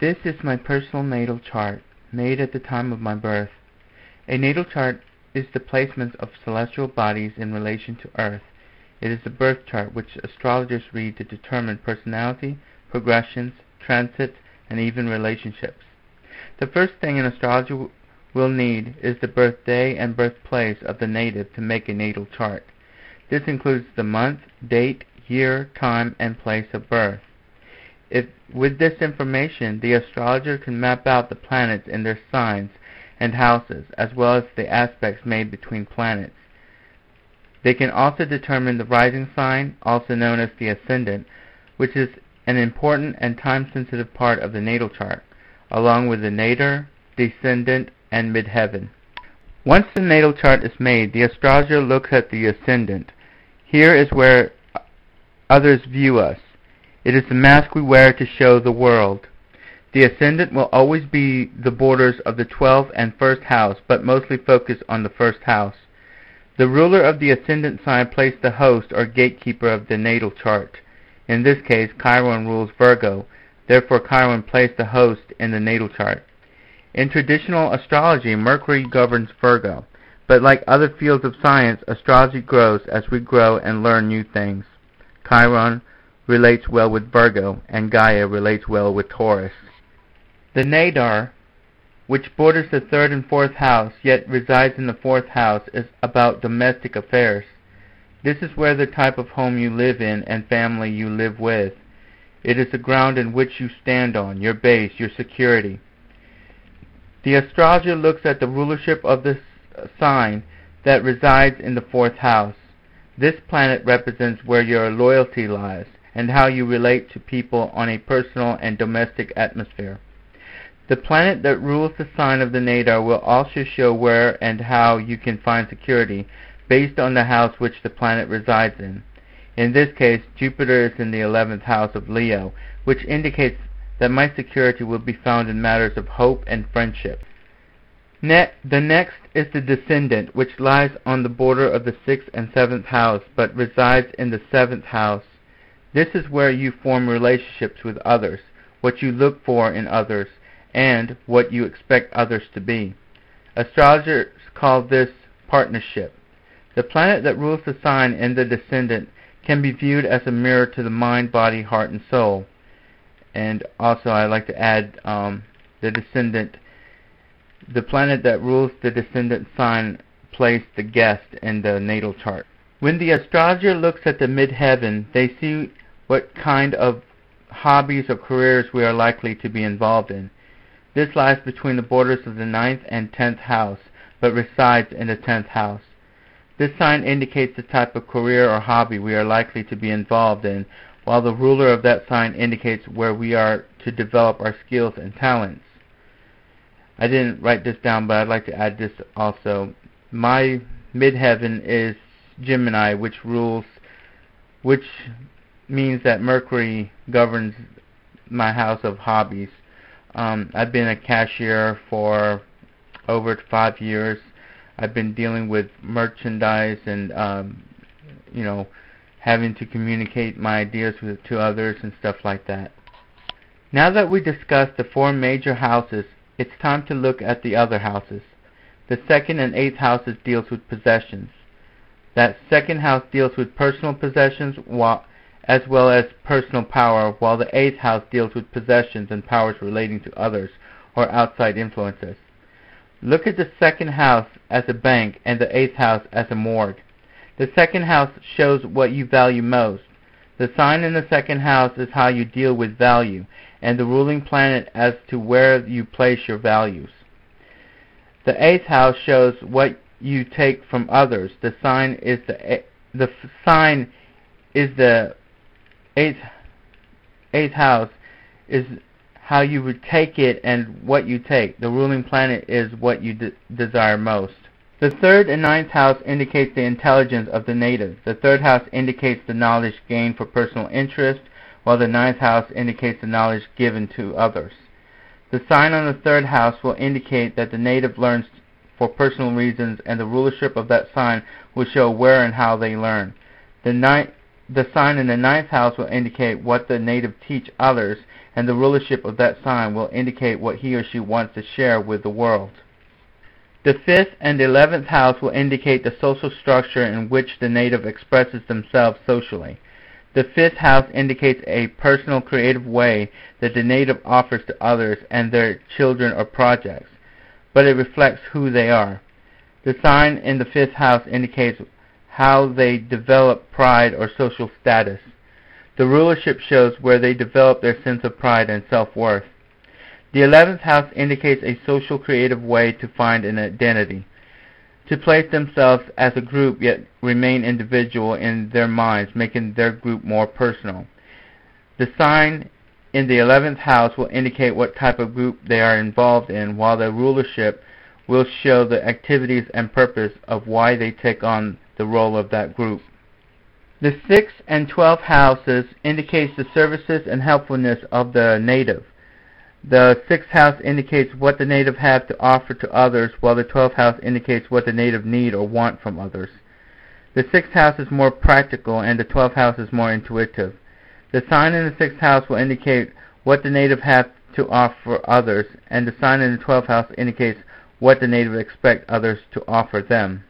This is my personal natal chart, made at the time of my birth. A natal chart is the placement of celestial bodies in relation to Earth. It is the birth chart which astrologers read to determine personality, progressions, transits, and even relationships. The first thing an astrologer will need is the birthday and birthplace of the native to make a natal chart. This includes the month, date, year, time, and place of birth. With this information, the astrologer can map out the planets in their signs and houses, as well as the aspects made between planets. They can also determine the rising sign, also known as the ascendant, which is an important and time-sensitive part of the natal chart, along with the nadir, descendant, and midheaven. Once the natal chart is made, the astrologer looks at the ascendant. Here is where others view us. It is the mask we wear to show the world. The ascendant will always be the borders of the 12th and 1st house, but mostly focus on the 1st house. The ruler of the ascendant sign plays the host or gatekeeper of the natal chart. In this case, Chiron rules Virgo. Therefore, Chiron plays the host in the natal chart. In traditional astrology, Mercury governs Virgo. But like other fields of science, astrology grows as we grow and learn new things. Chiron relates well with Virgo, and Gaia relates well with Taurus. The nadir, which borders the 3rd and 4th house, yet resides in the 4th house, is about domestic affairs. This is where the type of home you live in and family you live with. It is the ground in which you stand on, your base, your security. The astrologer looks at the rulership of the sign that resides in the 4th house. This planet represents where your loyalty lies and how you relate to people on a personal and domestic atmosphere. The planet that rules the sign of the nadir will also show where and how you can find security based on the house which the planet resides in. In this case, Jupiter is in the 11th house of Leo, which indicates that my security will be found in matters of hope and friendship. The next is the descendant, which lies on the border of the 6th and 7th house, but resides in the 7th house. This is where you form relationships with others, what you look for in others, and what you expect others to be. Astrologers call this partnership. The planet that rules the sign in the descendant can be viewed as a mirror to the mind, body, heart, and soul. And also I like to add the descendant. The planet that rules the descendant sign placed the guest in the natal chart. When the astrologer looks at the midheaven, they see what kind of hobbies or careers we are likely to be involved in. This lies between the borders of the 9th and 10th house, but resides in the 10th house. This sign indicates the type of career or hobby we are likely to be involved in, while the ruler of that sign indicates where we are to develop our skills and talents. I didn't write this down, but I'd like to add this also. My midheaven is Gemini, which means that Mercury governs my house of hobbies. I've been a cashier for over 5 years. I've been dealing with merchandise and having to communicate my ideas to others and stuff like that. Now that we discussed the 4 major houses, it's time to look at the other houses. The 2nd and 8th houses deals with possessions. That 2nd house deals with personal possessions as well as personal power, while the 8th house deals with possessions and powers relating to others or outside influences. Look at the 2nd house as a bank and the 8th house as a morgue. The 2nd house shows what you value most. The sign in the 2nd house is how you deal with value, and the ruling planet as to where you place your values. The 8th house shows what you take from others. The sign is the 8th house is how you would take it and what you take. The ruling planet is what you desire most. The 3rd and 9th house indicates the intelligence of the native. The 3rd house indicates the knowledge gained for personal interest, while the 9th house indicates the knowledge given to others. The sign on the 3rd house will indicate that the native learns for personal reasons, and the rulership of that sign will show where and how they learn. The The sign in the ninth house will indicate what the native teach others, and the rulership of that sign will indicate what he or she wants to share with the world. The 5th and 11th house will indicate the social structure in which the native expresses themselves socially. The 5th house indicates a personal, creative way that the native offers to others and their children or projects, but it reflects who they are. The sign in the 5th house indicates how they develop pride or social status. The rulership shows where they develop their sense of pride and self-worth. The 11th house indicates a social, creative way to find an identity, to place themselves as a group yet remain individual in their minds, making their group more personal. The sign in the 11th house will indicate what type of group they are involved in, while the rulership will show the activities and purpose of why they take on the role of that group. The 6th and 12th houses indicates the services and helpfulness of the native. The 6th house indicates what the native has to offer to others, while the 12th house indicates what the native need or want from others. The 6th house is more practical, and the 12th house is more intuitive. The sign in the 6th house will indicate what the native has to offer others, and the sign in the 12th house indicates what the native expects others to offer them.